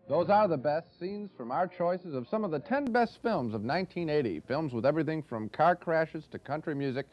Those are the best scenes from our choices of some of the 10 best films of 1980. Films with everything from car crashes to country music.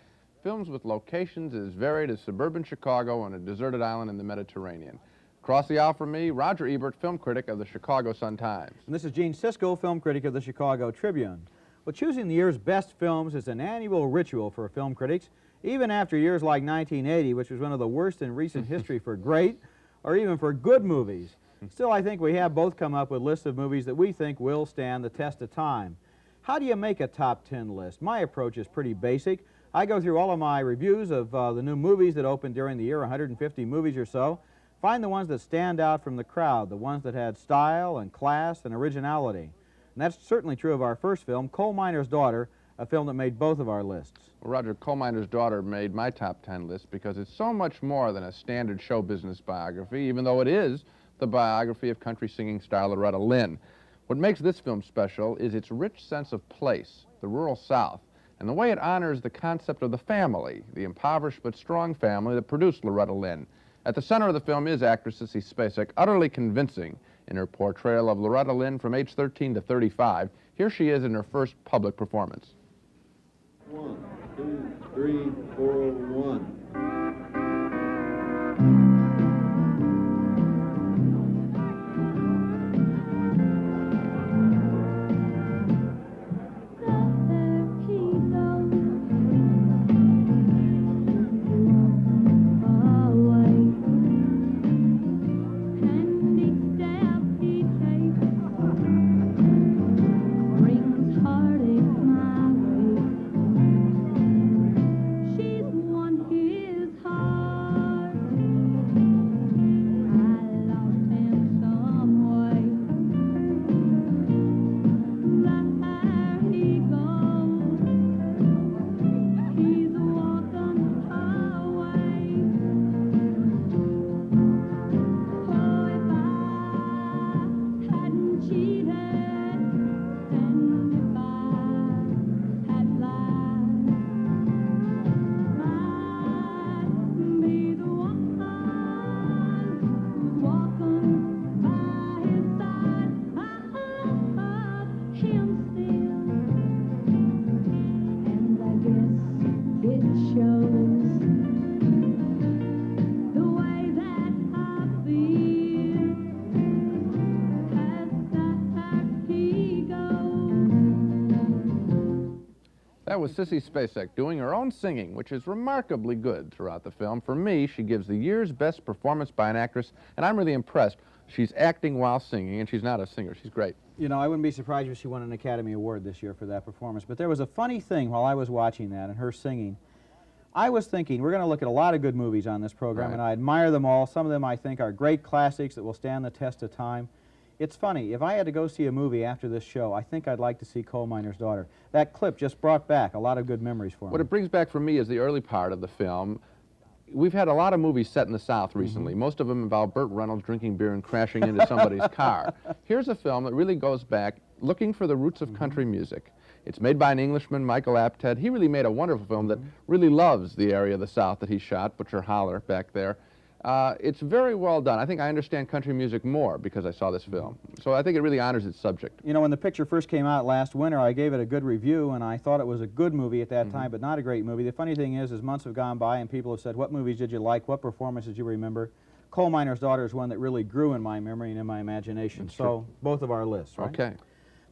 Films with locations as varied as suburban Chicago and a deserted island in the Mediterranean. Across the aisle from me, Roger Ebert, film critic of the Chicago Sun-Times. And this is Gene Siskel, film critic of the Chicago Tribune. Well, choosing the year's best films is an annual ritual for film critics, even after years like 1980, which was one of the worst in recent history for great or even for good movies. Still, I think we have both come up with lists of movies that we think will stand the test of time. How do you make a top 10 list? My approach is pretty basic. I go through all of my reviews of the new movies that opened during the year, 150 movies or so, find the ones that stand out from the crowd, the ones that had style and class and originality. And that's certainly true of our first film, Coal Miner's Daughter, a film that made both of our lists. Well, Roger, Coal Miner's Daughter made my top 10 list because it's so much more than a standard show business biography, even though it is the biography of country singing star Loretta Lynn. What makes this film special is its rich sense of place, the rural South, and the way it honors the concept of the family, the impoverished but strong family that produced Loretta Lynn. At the center of the film is actress Sissy Spacek, utterly convincing in her portrayal of Loretta Lynn from age 13 to 35. Here she is in her first public performance. 1, 2, 3, 4, 1. That was Sissy Spacek doing her own singing, which is remarkably good throughout the film. For me, she gives the year's best performance by an actress, and I'm really impressed. She's acting while singing, and she's not a singer. She's great. You know, I wouldn't be surprised if she won an Academy Award this year for that performance. But there was a funny thing while I was watching that and her singing. I was thinking, we're going to look at a lot of good movies on this program, and I admire them all. Some of them I think are great classics that will stand the test of time. It's funny, if I had to go see a movie after this show, I think I'd like to see Coal Miner's Daughter. That clip just brought back a lot of good memories for me. What it brings back for me is the early part of the film, we've had a lot of movies set in the South recently. Most of them involve Burt Reynolds drinking beer and crashing into somebody's car. Here's a film that really goes back, looking for the roots of country music. It's made by an Englishman, Michael Apted. He really made a wonderful film that really loves the area of the South that he shot, Butcher Holler back there. It's very well done. I think I understand country music more because I saw this film. So I think it really honors its subject. You know, when the picture first came out last winter, I gave it a good review, and I thought it was a good movie at that time, but not a great movie. The funny thing is months have gone by, and people have said, what movies did you like? What performances did you remember? Coal Miner's Daughter is one that really grew in my memory and in my imagination. So both of our lists, right? Okay.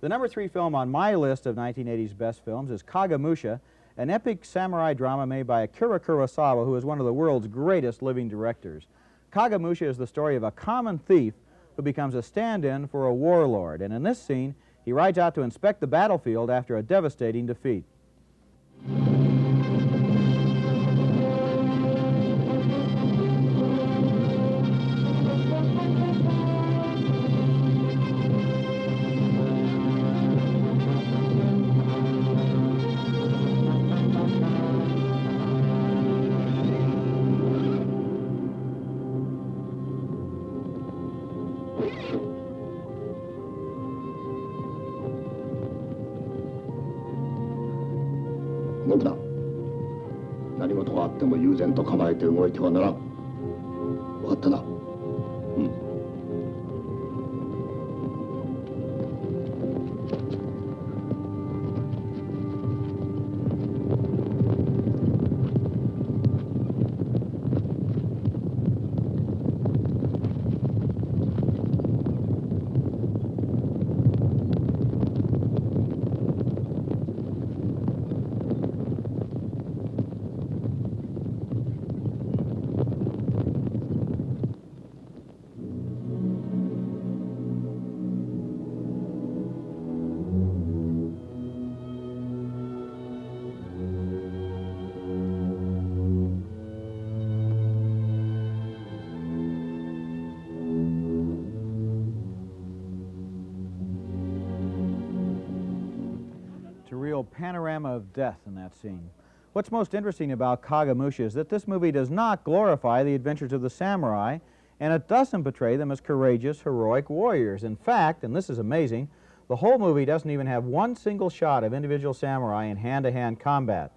The number 3 film on my list of 1980s best films is Kagamusha, an epic samurai drama made by Akira Kurosawa, who is one of the world's greatest living directors. Kagamusha is the story of a common thief who becomes a stand-in for a warlord, and in this scene, he rides out to inspect the battlefield after a devastating defeat. Panorama of death in that scene. What's most interesting about Kagamusha is that this movie does not glorify the adventures of the samurai, and it doesn't portray them as courageous, heroic warriors. In fact, and this is amazing, the whole movie doesn't even have one single shot of individual samurai in hand-to-hand combat.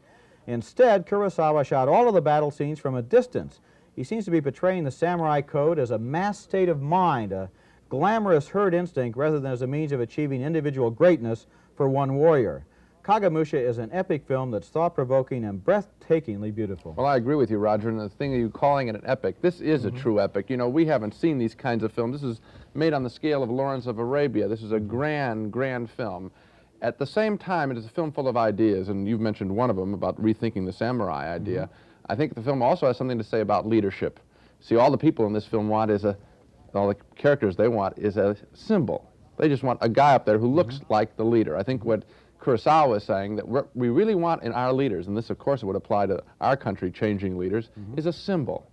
Instead, Kurosawa shot all of the battle scenes from a distance. He seems to be portraying the samurai code as a mass state of mind, a glamorous herd instinct rather than as a means of achieving individual greatness for one warrior. Kagamusha is an epic film that's thought-provoking and breathtakingly beautiful. Well, I agree with you, Roger, and the thing of you calling it an epic, this is a true epic. You know, we haven't seen these kinds of films. This is made on the scale of Lawrence of Arabia. This is a grand, grand film. At the same time, it is a film full of ideas, and you've mentioned one of them about rethinking the samurai idea. I think the film also has something to say about leadership. See, all the people in this film want is all the characters they want is a symbol. They just want a guy up there who looks like the leader. I think what Kurosawa is saying that what we really want in our leaders, and this of course would apply to our country changing leaders, is a symbol.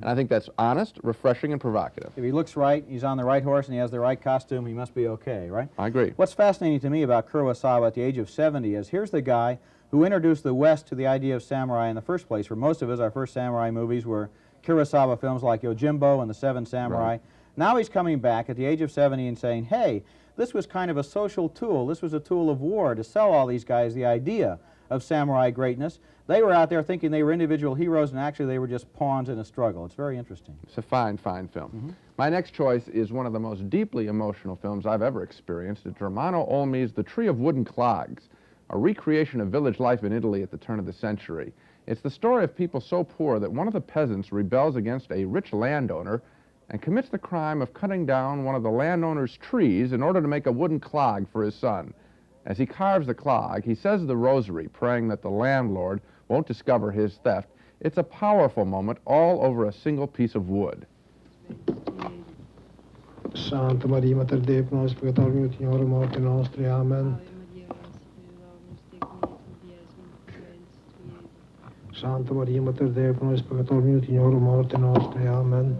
And I think that's honest, refreshing, and provocative. If he looks right, he's on the right horse, and he has the right costume, he must be okay, right? I agree. What's fascinating to me about Kurosawa at the age of 70 is here's the guy who introduced the West to the idea of samurai in the first place. For most of us, our first samurai movies were Kurosawa films like Yojimbo and the Seven Samurai. Right. Now he's coming back at the age of 70 and saying, hey, this was kind of a social tool. This was a tool of war to sell all these guys the idea of samurai greatness. They were out there thinking they were individual heroes, and actually they were just pawns in a struggle. It's very interesting. It's a fine, fine film. My next choice is one of the most deeply emotional films I've ever experienced. It's Romano Olmi's The Tree of Wooden Clogs, a recreation of village life in Italy at the turn of the century. It's the story of people so poor that one of the peasants rebels against a rich landowner and commits the crime of cutting down one of the landowner's trees in order to make a wooden clog for his son. As he carves the clog, he says the rosary, praying that the landlord won't discover his theft. It's a powerful moment all over a single piece of wood. Santa Maria, Mater Dei, pro nobis peccatoribus, ut in hora mortis nostri. Amen. Santa Maria, Mater Dei, pro nobis peccatoribus, ut in hora mortis nostri. Amen.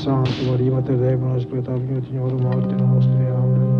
Santa Maria, Mater Dei, pro nobis peccatoribus, ut in hora mortis nostri. Amen.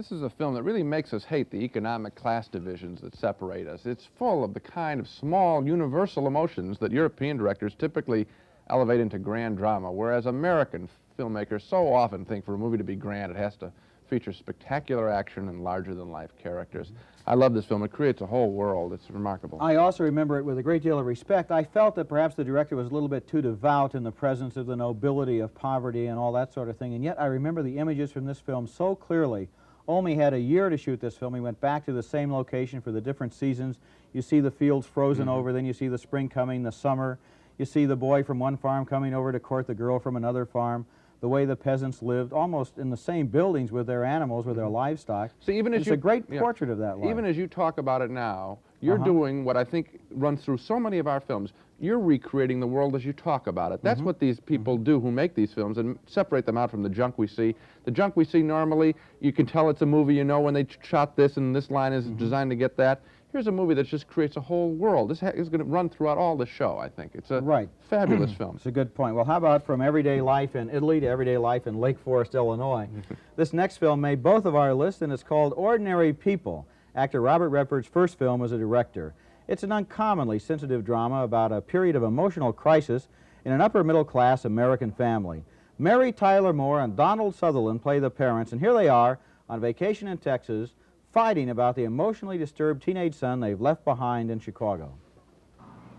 This is a film that really makes us hate the economic class divisions that separate us. It's full of the kind of small, universal emotions that European directors typically elevate into grand drama, whereas American filmmakers so often think for a movie to be grand, it has to feature spectacular action and larger-than-life characters. I love this film. It creates a whole world. It's remarkable. I also remember it with a great deal of respect. I felt that perhaps the director was a little bit too devout in the presence of the nobility of poverty and all that sort of thing, and yet I remember the images from this film so clearly. Olmi had a year to shoot this film. He went back to the same location for the different seasons. You see the fields frozen over, then you see the spring coming, the summer. You see the boy from one farm coming over to court the girl from another farm. The way the peasants lived, almost in the same buildings with their animals, with their livestock. So even as it's a great portrait of that life. Even as you talk about it now, you're doing what I think runs through so many of our films. You're recreating the world as you talk about it. That's what these people do who make these films and separate them out from the junk we see. The junk we see normally, you can tell it's a movie, you know when they shot this and this line is designed to get that. Here's a movie that just creates a whole world. This is going to run throughout all the show, I think. It's a fabulous film. It's a good point. Well, how about from everyday life in Italy to everyday life in Lake Forest, Illinois? This next film made both of our lists, and it's called Ordinary People, actor Robert Redford's first film as a director. It's an uncommonly sensitive drama about a period of emotional crisis in an upper-middle-class American family. Mary Tyler Moore and Donald Sutherland play the parents, and here they are on vacation in Texas, fighting about the emotionally disturbed teenage son they've left behind in Chicago.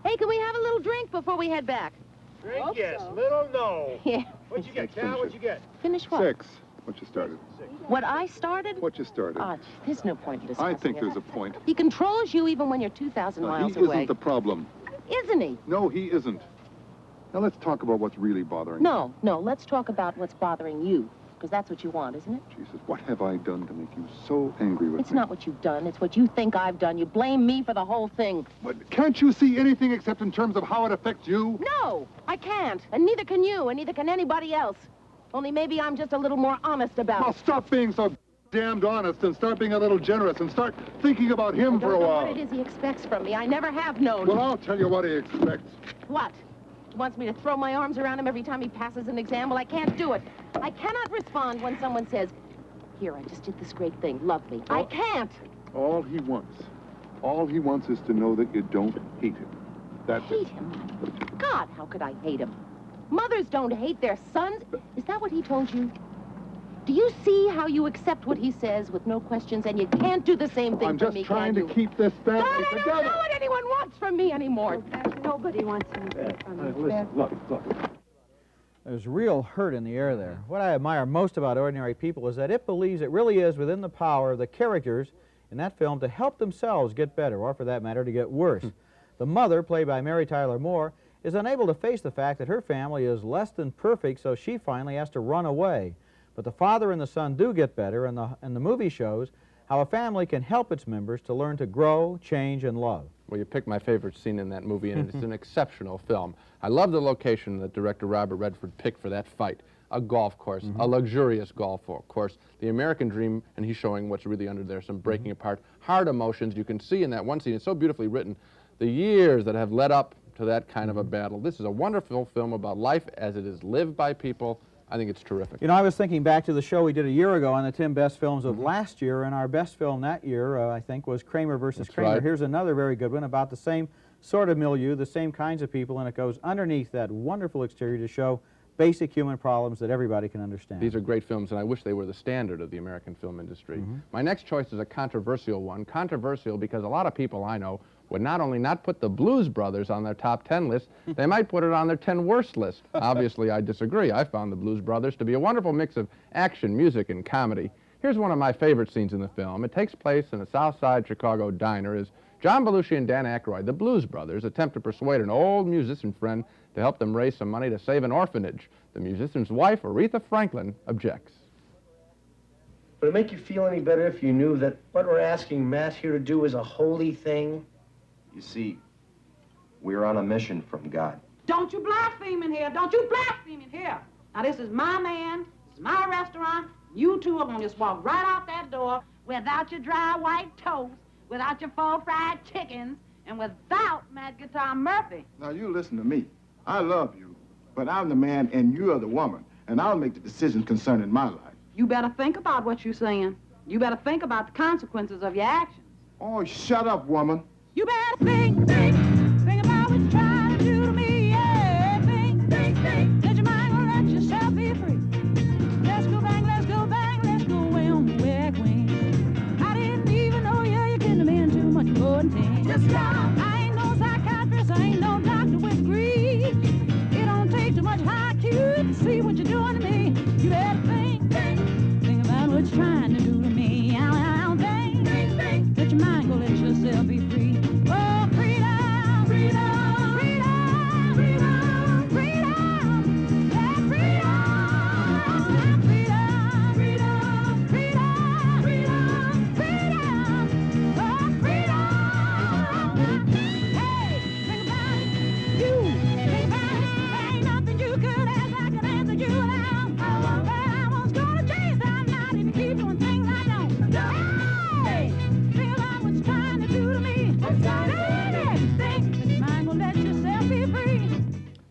Hey, can we have a little drink before we head back? Drink, yes. Little, no. Yeah. What'd you get, Cal? What'd you get? Finish what? 6. What you started. What I started? What you started. Oh, there's no point in discussing I think it. there's a point. He controls you even when you're 2,000 miles He away. isn't the problem. Isn't he? No, he isn't. Now let's talk about what's really bothering No, let's talk about what's bothering you. Because that's what you want, isn't it? you. Jesus, what have I done to make you so angry with me? It's not what you've done. It's what you think I've done. You blame me for the whole thing. But can't you see anything except in terms of how it affects you? No, I can't. And neither can you, and neither can anybody else. Only maybe I'm just a little more honest about Well, it. stop being so damned honest and start being a little generous and start thinking about him for a I don't know while. what it is he expects from me. I never have known. Well, I'll tell you what he expects. What? He wants me to throw my arms around him every time he passes an exam? Well, I can't do it. I cannot respond when someone says, here, I just did this great thing. Love me. I can't. All he wants is to know that you don't hate him. That's Hate it. him? God, how could I hate him? Mothers don't hate their sons. Is that what he told you? Do you see how you accept what he says with no questions, and you can't do the same thing I'm for just me, trying can to you? keep this family God, I don't together. know what anyone wants from me anymore. Nobody wants anything from you. Listen, look. There's real hurt in the air there. What I admire most about Ordinary People is that it believes it really is within the power of the characters in that film to help themselves get better, or for that matter, to get worse. The mother, played by Mary Tyler Moore, is unable to face the fact that her family is less than perfect, so she finally has to run away. But the father and the son do get better, and the movie shows how a family can help its members to learn to grow, change, and love. Well, you picked my favorite scene in that movie, and it's an exceptional film. I love the location that director Robert Redford picked for that fight. A golf course, a luxurious golf course, the American dream, and he's showing what's really under there, some breaking apart, hard emotions. You can see in that one scene, it's so beautifully written, the years that have led up to that kind of a battle. This is a wonderful film about life as it is lived by people. I think it's terrific. You know, I was thinking back to the show we did a year ago on the 10 best films of last year, and our best film that year, I think, was Kramer versus Kramer. right. Here's another very good one about the same sort of milieu, the same kinds of people, and it goes underneath that wonderful exterior to show basic human problems that everybody can understand. These are great films, and I wish they were the standard of the American film industry. My next choice is a controversial one. Controversial because a lot of people I know would not only not put the Blues Brothers on their top 10 list, they might put it on their 10 worst list. Obviously, I disagree. I found the Blues Brothers to be a wonderful mix of action, music, and comedy. Here's one of my favorite scenes in the film. It takes place in a South Side Chicago diner as John Belushi and Dan Aykroyd, the Blues Brothers, attempt to persuade an old musician friend to help them raise some money to save an orphanage. The musician's wife, Aretha Franklin, objects. Would it make you feel any better if you knew that what we're asking Matt here to do is a holy thing? You see, we're on a mission from God. Don't you blaspheme in here. Don't you blaspheme in here. Now, this is my man. This is my restaurant. You two are going to just walk right out that door without your dry white toast, without your 4 fried chickens, and without Mad Guitar Murphy. Now, you listen to me. I love you, but I'm the man and you're the woman, and I'll make the decisions concerning my life. You better think about what you're saying. You better think about the consequences of your actions. Oh, shut up, woman. You better think about what you're trying to do to me, yeah. Think, let your mind go, let yourself be free. Let's go bang, let's go bang, let's go away on the wag wing. I didn't even know you couldn't have been too much more than 10. Just stop. I ain't no psychiatrist, I ain't no doctor with degrees. It don't take too much IQ to see what you're doing to me. You better think about what you're trying to do to me. I'll think, let your mind go, let yourself be free. Oh, freedom, freedom, freedom, freedom, freedom, yeah, freedom, freedom, freedom, freedom, freedom, freedom, oh, freedom. Hey, think about it, you, think about it, there ain't nothing you could ask, I can answer you now. But I was gonna change that I'm not even keep doing things I don't. Hey, think about what you're trying to do to me. Think, mind will let yourself be free.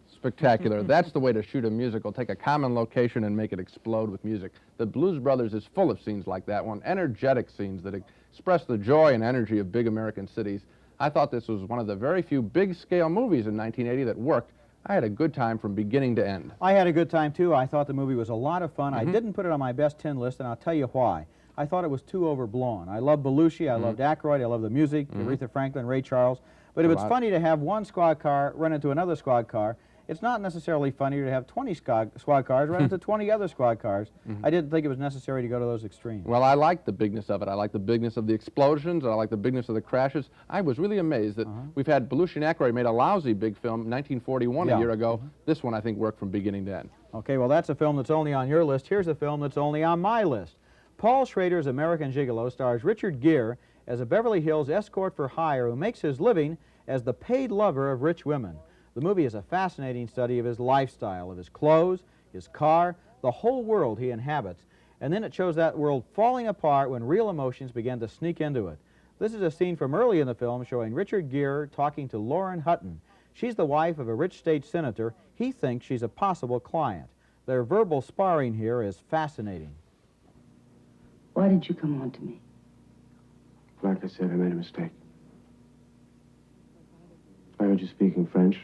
Spectacular. That's the way to shoot a musical. Take a common location and make it explode with music. The Blues Brothers is full of scenes like that one, energetic scenes that express the joy and energy of big American cities. I thought this was one of the very few big-scale movies in 1980 that worked. I had a good time from beginning to end. I had a good time, too. I thought the movie was a lot of fun. I didn't put it on my best 10 list, and I'll tell you why. I thought it was too overblown. I love Belushi, I loved Aykroyd, I love the music, Aretha Franklin, Ray Charles. But if it's funny to have one squad car run into another squad car, it's not necessarily funnier to have 20 squad cars run into 20 other squad cars. I didn't think it was necessary to go to those extremes. Well, I liked the bigness of it. I liked the bigness of the explosions. I liked the bigness of the crashes. I was really amazed that we've had Belushi and Aykroyd made a lousy big film, 1941, a year ago. This one, I think, worked from beginning to end. Okay, well, that's a film that's only on your list. Here's a film that's only on my list. Paul Schrader's American Gigolo stars Richard Gere as a Beverly Hills escort for hire who makes his living as the paid lover of rich women. The movie is a fascinating study of his lifestyle, of his clothes, his car, the whole world he inhabits. And then it shows that world falling apart when real emotions begin to sneak into it. This is a scene from early in the film showing Richard Gere talking to Lauren Hutton. She's the wife of a rich state senator. He thinks she's a possible client. Their verbal sparring here is fascinating. Why did you come on to me? Like I said, I made a mistake. I heard you speaking French.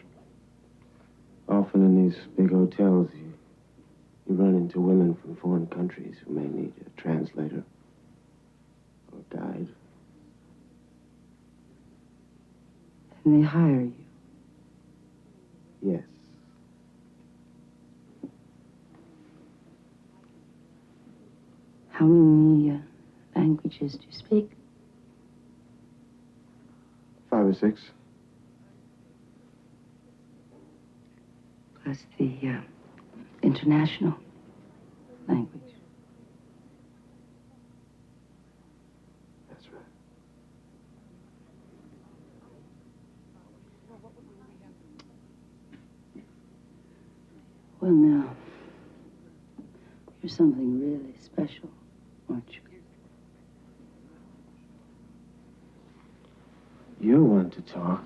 Often in these big hotels, you run into women from foreign countries who may need a translator or a guide. And they hire you? Yes. How many languages do you speak? 5 or 6. Plus the international language. That's right. Well, now, you're something really special, aren't you? You want to talk.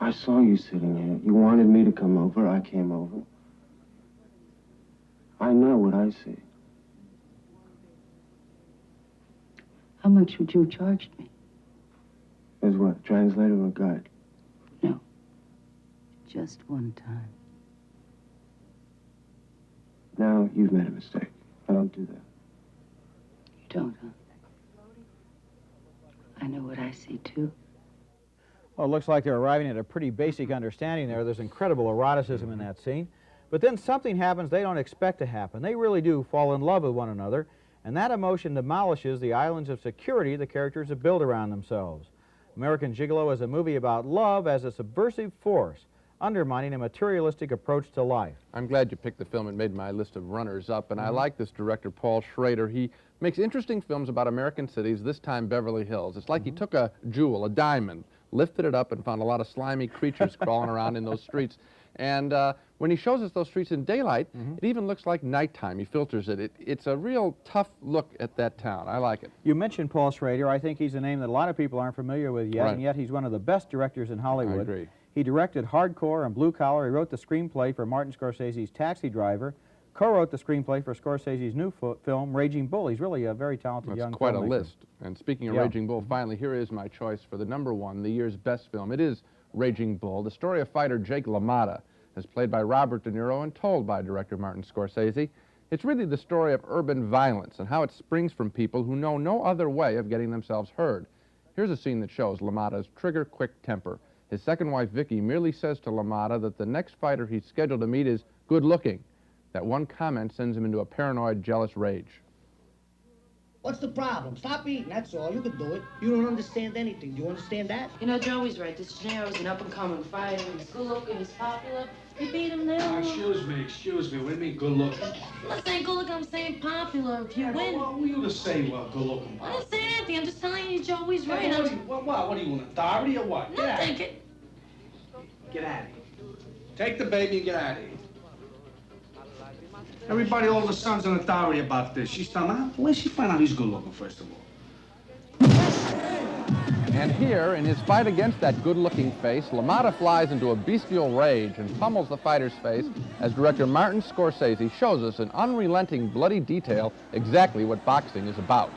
I saw you sitting here. You wanted me to come over. I came over. I know what I see. How much would you have charged me? As what, translator or guide? No. Just one time. Now, you've made a mistake. I don't do that. You don't, huh? I know what I see, too. Well, it looks like they're arriving at a pretty basic understanding there. There's incredible eroticism in that scene. But then something happens they don't expect to happen. They really do fall in love with one another, and that emotion demolishes the islands of security the characters have built around themselves. American Gigolo is a movie about love as a subversive force, undermining a materialistic approach to life. I'm glad you picked the film and made my list of runners-up, and I like this director, Paul Schrader. He makes interesting films about American cities, this time Beverly Hills. It's like he took a jewel, a diamond, lifted it up and found a lot of slimy creatures crawling around in those streets. And when he shows us those streets in daylight, it even looks like nighttime. He filters it. It's a real tough look at that town. I like it. You mentioned Paul Schrader. I think he's a name that a lot of people aren't familiar with yet, and yet he's one of the best directors in Hollywood. I agree. He directed Hardcore and Blue Collar. He wrote the screenplay for Martin Scorsese's Taxi Driver. co-wrote the screenplay for Scorsese's new film, Raging Bull. He's really a very talented young filmmaker. That's quite a list. And speaking of Raging Bull, finally, here is my choice for the #1, the year's best film. It is Raging Bull, the story of fighter Jake LaMotta, as played by Robert De Niro and told by director Martin Scorsese. It's really the story of urban violence and how it springs from people who know no other way of getting themselves heard. Here's a scene that shows LaMotta's trigger-quick temper. His second wife, Vicky, merely says to LaMotta that the next fighter he's scheduled to meet is good-looking. That one comment sends him into a paranoid, jealous rage. What's the problem? Stop eating, that's all. You can do it. You don't understand anything. Do you understand that? You know, Joey's right. This Gennaro's an up-and-coming fighter. He's good-looking, he's popular. You beat him now. Excuse me. What do you mean good-looking? I'm not saying good-looking, I'm saying popular. If you win... What were you to say, good-looking? I didn't say anything. I'm just telling you Joey's right. Hey, what are you, an authority or what? No, take it. Get out of here. Take the baby and get out of here. Everybody, all the sons an authority about this. She's telling me, where'd she find out he's good-looking, first of all? And here, in his fight against that good-looking face, LaMotta flies into a bestial rage and pummels the fighter's face as director Martin Scorsese shows us in unrelenting, bloody detail exactly what boxing is about.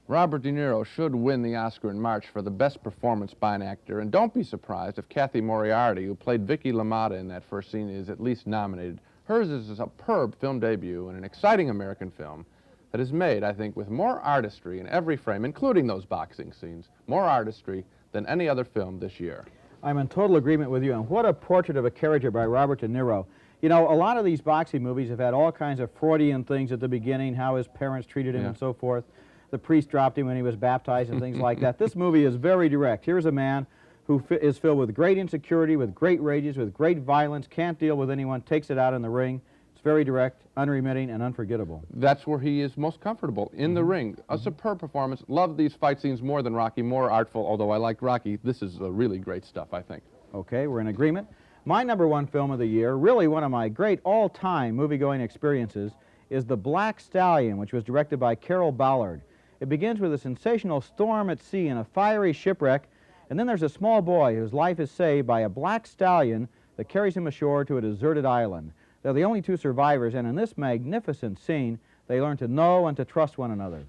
Robert De Niro should win the Oscar in March for the best performance by an actor, and don't be surprised if Kathy Moriarty, who played Vicky LaMotta in that first scene, is at least nominated. Hers is a superb film debut in an exciting American film that is made, I think, with more artistry in every frame, including those boxing scenes, more artistry than any other film this year. I'm in total agreement with you, and what a portrait of a character by Robert De Niro. You know, a lot of these boxing movies have had all kinds of Freudian things at the beginning, how his parents treated him and so forth. The priest dropped him when he was baptized and things like that. This movie is very direct. Here's a man who is filled with great insecurity, with great rages, with great violence, can't deal with anyone, takes it out in the ring. It's very direct, unremitting, and unforgettable. That's where he is most comfortable, in the ring. A superb performance. Love these fight scenes more than Rocky, more artful, although I liked Rocky. This is really great stuff, I think. Okay, we're in agreement. My #1 film of the year, really one of my great all-time movie-going experiences, is The Black Stallion, which was directed by Carol Ballard. It begins with a sensational storm at sea and a fiery shipwreck, and then there's a small boy whose life is saved by a black stallion that carries him ashore to a deserted island. They're the only two survivors, and in this magnificent scene, they learn to know and to trust one another.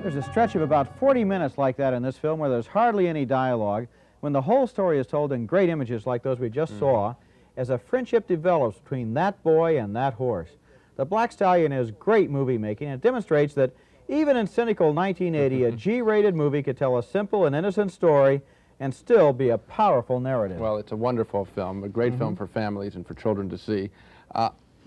There's a stretch of about 40 minutes like that in this film where there's hardly any dialogue, when the whole story is told in great images like those we just saw, as a friendship develops between that boy and that horse. The Black Stallion is great movie making, and it demonstrates that even in cynical 1980, a G-rated movie could tell a simple and innocent story and still be a powerful narrative. Well, it's a wonderful film, a great film for families and for children to see.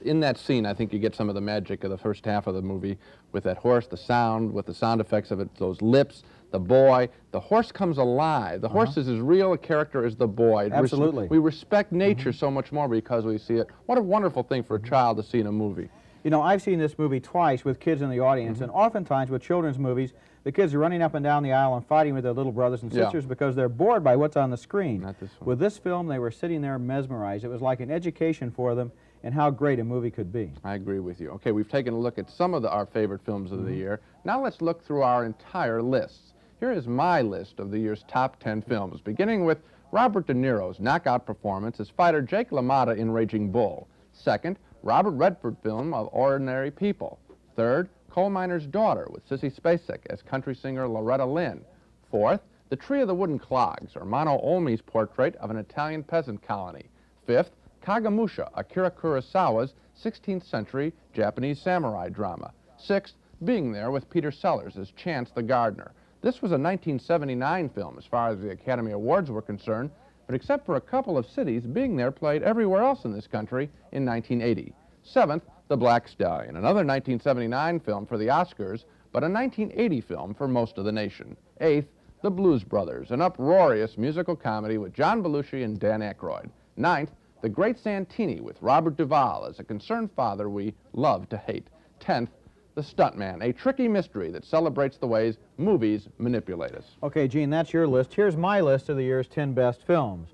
In that scene, I think you get some of the magic of the first half of the movie with that horse, the sound, with the sound effects of it, those lips, the boy. The horse comes alive. The horse is as real a character as the boy. Absolutely. We respect nature so much more because we see it. What a wonderful thing for a child to see in a movie. You know, I've seen this movie twice with kids in the audience, and oftentimes with children's movies, the kids are running up and down the aisle and fighting with their little brothers and sisters because they're bored by what's on the screen. Not this one. With this film, they were sitting there mesmerized. It was like an education for them and how great a movie could be. I agree with you. Okay, we've taken a look at some of our favorite films of the year. Now let's look through our entire lists. Here is my list of the year's top 10 films, beginning with Robert De Niro's knockout performance as fighter Jake LaMotta in Raging Bull. Second, Robert Redford film of Ordinary People. Third, Coal Miner's Daughter with Sissy Spacek as country singer Loretta Lynn. Fourth, The Tree of the Wooden Clogs, or Mono Olmi's portrait of an Italian peasant colony. Fifth, Kagamusha, Akira Kurosawa's 16th century Japanese samurai drama. Sixth, Being There with Peter Sellers as Chance the Gardener. This was a 1979 film as far as the Academy Awards were concerned, but except for a couple of cities, Being There played everywhere else in this country in 1980. Seventh, The Black Stallion, another 1979 film for the Oscars, but a 1980 film for most of the nation. Eighth, The Blues Brothers, an uproarious musical comedy with John Belushi and Dan Aykroyd. Ninth, The Great Santini with Robert Duvall as a concerned father we love to hate. 10th, The Stuntman, a tricky mystery that celebrates the ways movies manipulate us. Okay, Gene, that's your list. Here's my list of the year's 10 best films.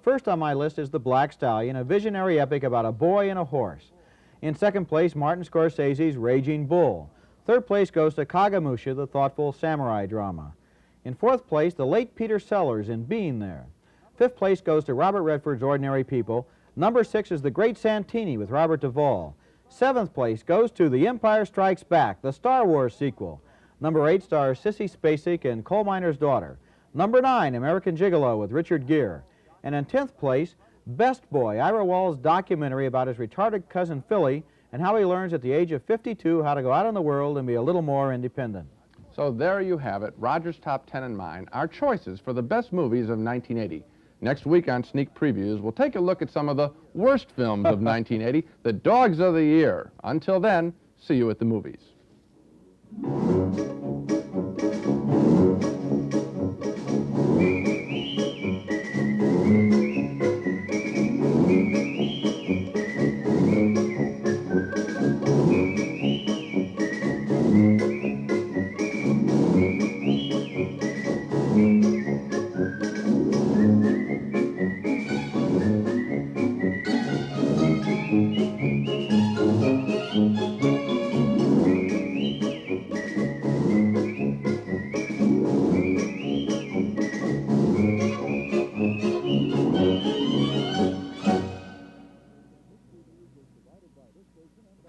First on my list is The Black Stallion, a visionary epic about a boy and a horse. In second place, Martin Scorsese's Raging Bull. Third place goes to Kagamusha, the thoughtful samurai drama. In fourth place, the late Peter Sellers in Being There. Fifth place goes to Robert Redford's Ordinary People. Number 6 is The Great Santini with Robert Duvall. Seventh place goes to The Empire Strikes Back, the Star Wars sequel. Number 8 stars Sissy Spacek and Coal Miner's Daughter. Number 9, American Gigolo with Richard Gere. And in 10th place, Best Boy, Ira Wall's documentary about his retarded cousin Philly and how he learns at the age of 52 how to go out in the world and be a little more independent. So there you have it, Roger's Top 10 and mine, our choices for the best movies of 1980. Next week on Sneak Previews, we'll take a look at some of the worst films of 1980, the dogs of the year. Until then, see you at the movies.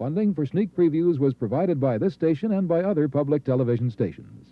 Funding for Sneak Previews was provided by this station and by other public television stations.